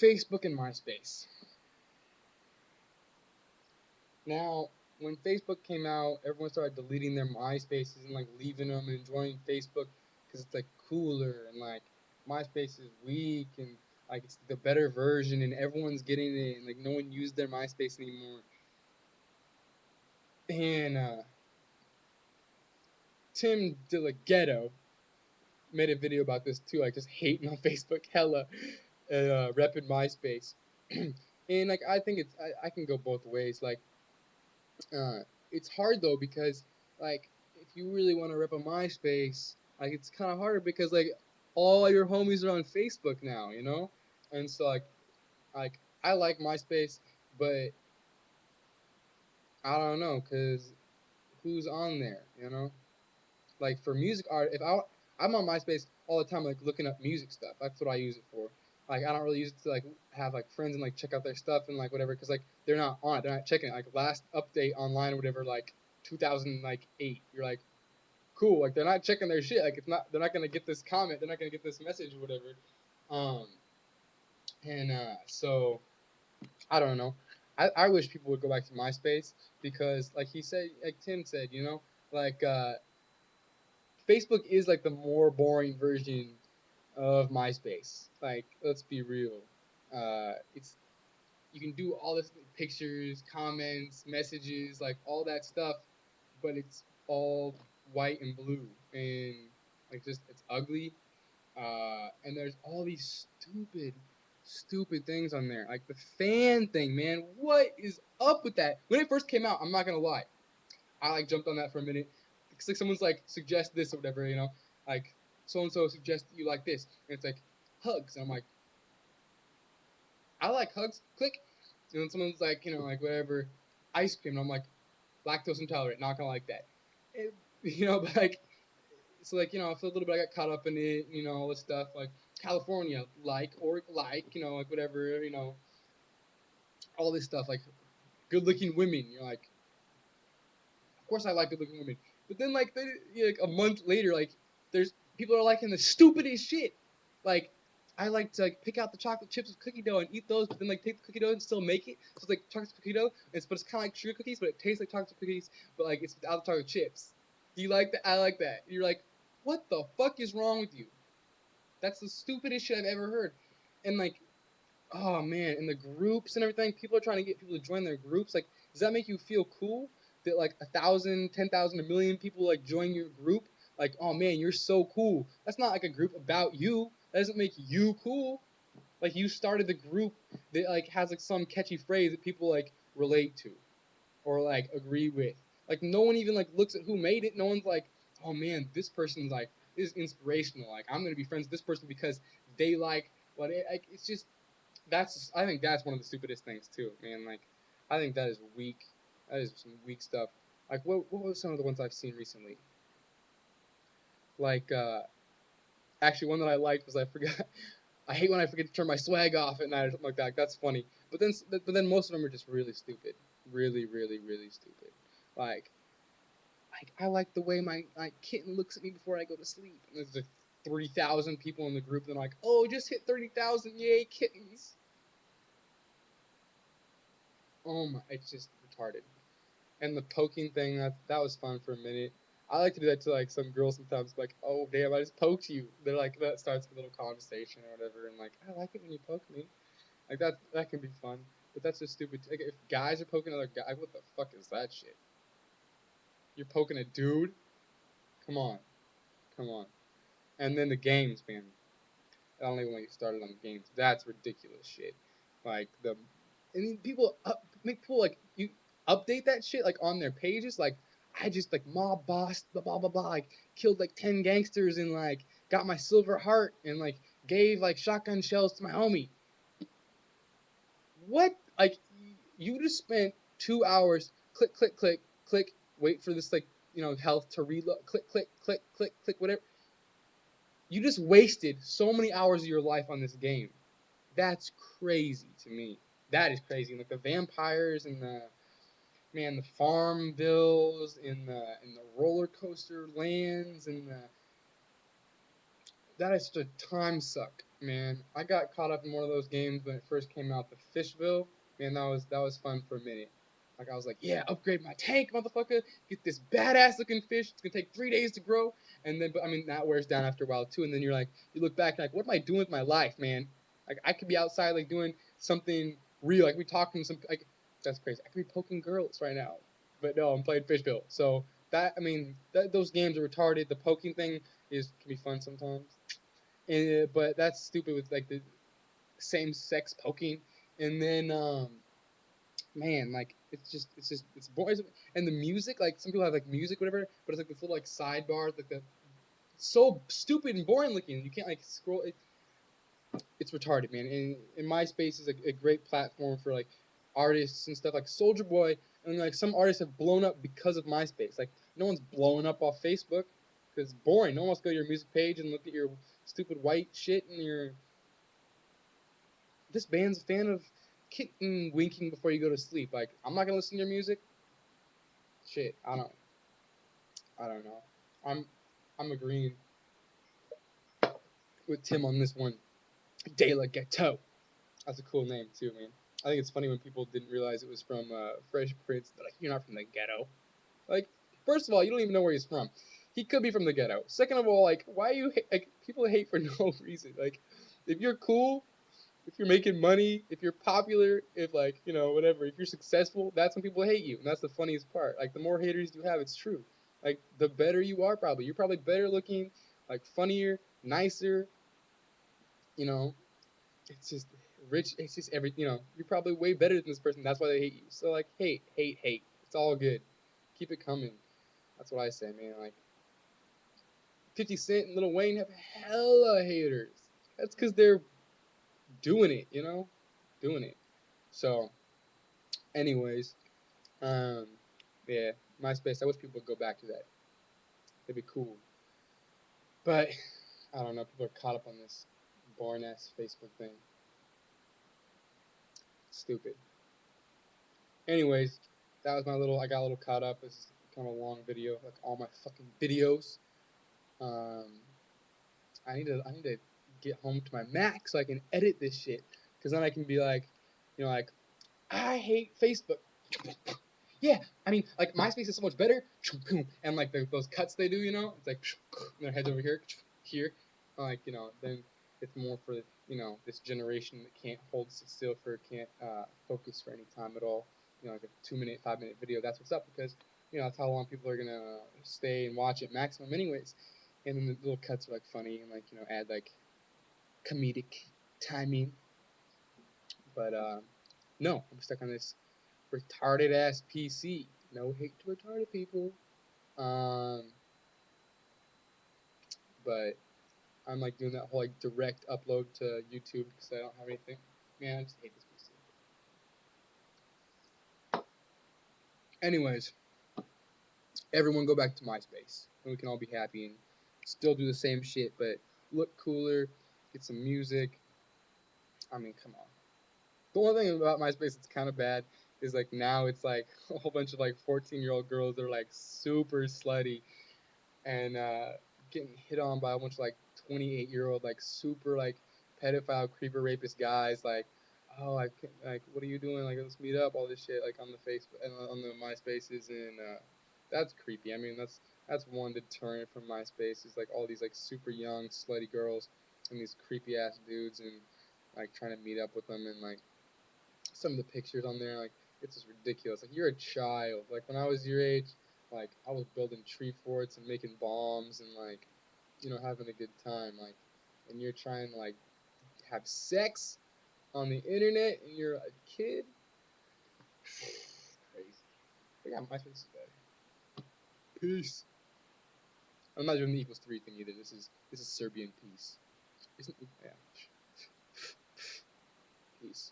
Facebook and MySpace. Now, when Facebook came out, everyone started deleting their MySpaces and like leaving them and joining Facebook because it's like cooler and like MySpace is weak and like it's the better version and everyone's getting it and like no one used their MySpace anymore. And Tim DeLaGhetto made a video about this too, like just hating on Facebook hella and repping MySpace. And like I think I can go both ways. Like Uh, it's hard though because like if you really want to rep a MySpace, like it's kind of harder because like all your homies are on Facebook now, you know, and so like I like MySpace, but I don't know because who's on there, you know? Like for music art, if I'm on MySpace all the time, like looking up music stuff. That's what I use it for. Like I don't really use it to like have like friends and like check out their stuff and like whatever, because like they're not on it, they're not checking it. Like last update online or whatever, like 2008. You're like, cool. Like they're not checking their shit. Like it's not, they're not gonna get this comment, they're not gonna get this message or whatever. Um, and so I don't know. I wish people would go back to MySpace because like he said, like Tim said, you know, like Facebook is like the more boring version of MySpace. Like, let's be real. It's you can do all this like, pictures, comments, messages, like all that stuff, but it's all white and blue and like just it's ugly. And there's all these stupid things on there. Like the fan thing, man. What is up with that? When it first came out, I'm not gonna lie. I like jumped on that for a minute because like someone's like suggest this or whatever, you know, like so and so suggests you like this, and it's like hugs, and I'm like, I like hugs, click, and then someone's like, you know, like whatever, ice cream, and I'm like, lactose intolerant, not gonna like that, it, you know, but like, so like you know, I feel a little bit, I got caught up in it, you know, all this stuff like California, like, you know, like whatever, you know, all this stuff like good looking women, you're like, of course I like good looking women. But then like a month later, like there's people are liking the stupidest shit. Like I like to like pick out the chocolate chips with cookie dough and eat those, but then like take the cookie dough and still make it. So it's like chocolate cookie dough, but it's kind of like sugar cookies, but it tastes like chocolate cookies, but like it's without the chocolate chips. Do you like that? I like that. You're like, what the fuck is wrong with you? That's the stupidest shit I've ever heard. And like, oh man, in the groups and everything, people are trying to get people to join their groups. Like, does that make you feel cool that like 1,000, 10,000, a million people like join your group? Like, oh man, you're so cool. That's not like a group about you. That doesn't make you cool. Like you started the group that like has like some catchy phrase that people like relate to or like agree with. Like no one even like looks at who made it. No one's like, oh man, this person's like is inspirational. Like I'm gonna be friends with this person because they like what it, like. It's just that's I think that's one of the stupidest things too, man. Like I think that is weak. That is some weak stuff. Like what was some of the ones I've seen recently? Like actually one that I liked was I forgot. I hate when I forget to turn my swag off at night or something like that. Like, that's funny. But then most of them are just really stupid. Really stupid. Like I like the way my kitten looks at me before I go to sleep. And there's like 3,000 people in the group. And they're like, oh, just hit 30,000, yay, kittens. Oh my, it's just retarded. And the poking thing, that was fun for a minute. I like to do that to like some girls sometimes, like, oh damn, I just poked you. They're like that starts a little conversation or whatever, and like, I like it when you poke me. Like that can be fun, but that's just stupid. Like if guys are poking other guys, what the fuck is that shit? You're poking a dude? Come on, come on. And then the games, man. I don't even want to get started on the games. That's ridiculous shit. Like people make people like you update that shit like on their pages. Like I just like mob boss blah blah blah blah. Like killed like 10 gangsters and like got my silver heart and like gave like shotgun shells to my homie. What? Like you just spent 2 hours click, wait for this like health to reload, click, whatever. You just wasted so many hours of your life on this game. That's crazy to me. That is crazy. Like the vampires and the man, the Farmvilles and the roller coaster lands and the that is just a time suck. Man, I got caught up in one of those games when it first came out, the Fishville. Man, that was fun for a minute. Like I was like, yeah, upgrade my tank, motherfucker. Get this badass looking fish. It's gonna take 3 days to grow, and then, but I mean, that wears down after a while too. And then you're like, you look back like, what am I doing with my life, man? Like I could be outside like doing something real. Like we talking some like that's crazy. I could be poking girls right now, but no, I'm playing Fishville. So that I mean, those games are retarded. The poking thing is can be fun sometimes. And, but that's stupid with like the same sex poking, and then man, like it's boring. And the music, like some people have like music, whatever, but it's like this little like sidebars, like the it's so stupid and boring looking. You can't like scroll. It's retarded, man. And MySpace is a great platform for like artists and stuff like Soldier Boy, and like some artists have blown up because of MySpace. Like no one's blowing up off Facebook because it's boring. No one wants to go to your music page and look at your stupid white shit and your this band's a fan of kitten winking before you go to sleep. Like, I'm not gonna listen to your music. Shit, I don't know. I'm, I'm agreeing with Tim on this one. De La Ghetto. That's a cool name too, man. I think it's funny when people didn't realize it was from Fresh Prince. They're like, you're not from the ghetto. Like, first of all, you don't even know where he's from. He could be from the ghetto. Second of all, like, why you like people hate for no reason? Like, if you're cool, if you're making money, if you're popular, if like, whatever, if you're successful, that's when people hate you. And that's the funniest part. Like the more haters you have, it's true. Like the better you are probably. You're probably better looking, like funnier, nicer, you know. It's just rich, it's just everything, you're probably way better than this person. That's why they hate you. So like hate, hate, hate. It's all good. Keep it coming. That's what I say, man. Like 50 Cent and Lil Wayne have hella haters. That's because they're doing it, Doing it. So anyways, um, yeah, MySpace. I wish people would go back to that. It'd be cool. But I don't know. People are caught up on this boring ass Facebook thing. Stupid. Anyways, that was my little. I got a little caught up. This is kind of a long video, like all my fucking videos. Um, I need to get home to my Mac so I can edit this shit. Cause then I can be like, like I hate Facebook. Yeah, I mean, like MySpace is so much better. And like those cuts they do, it's like their heads over here, here. Like then it's more for this generation that can't hold still for can't focus for any time at all. Like a 2 minute, 5 minute video. That's what's up because that's how long people are gonna stay and watch it maximum, anyways. And then the little cuts are like funny and like add like comedic timing. But no, I'm stuck on this retarded ass PC. No hate to retarded people. Um, but I'm like doing that whole like direct upload to YouTube because I don't have anything. Man, I just hate this PC. Anyways, everyone go back to MySpace and we can all be happy and still do the same shit, but look cooler, get some music. I mean, come on. The one thing about MySpace that's kind of bad is like now it's like a whole bunch of like 14-year-old girls that are like super slutty and getting hit on by a bunch of like 28-year-old like super like pedophile creeper rapist guys like oh I can like what are you doing like let's meet up all this shit like on the Facebook and on the MySpaces and that's creepy. I mean that's one deterrent from MySpace is like all these like super young slutty girls and these creepy ass dudes and like trying to meet up with them and like some of the pictures on there, like it's just ridiculous. Like you're a child. Like when I was your age, like I was building tree forts and making bombs and like, having a good time. Like, and you're trying to like have sex on the internet and you're a kid. Crazy. But yeah, my face is better. Peace. I'm not doing the equals three thing either. This is Serbian peace. Isn't yeah. Peace.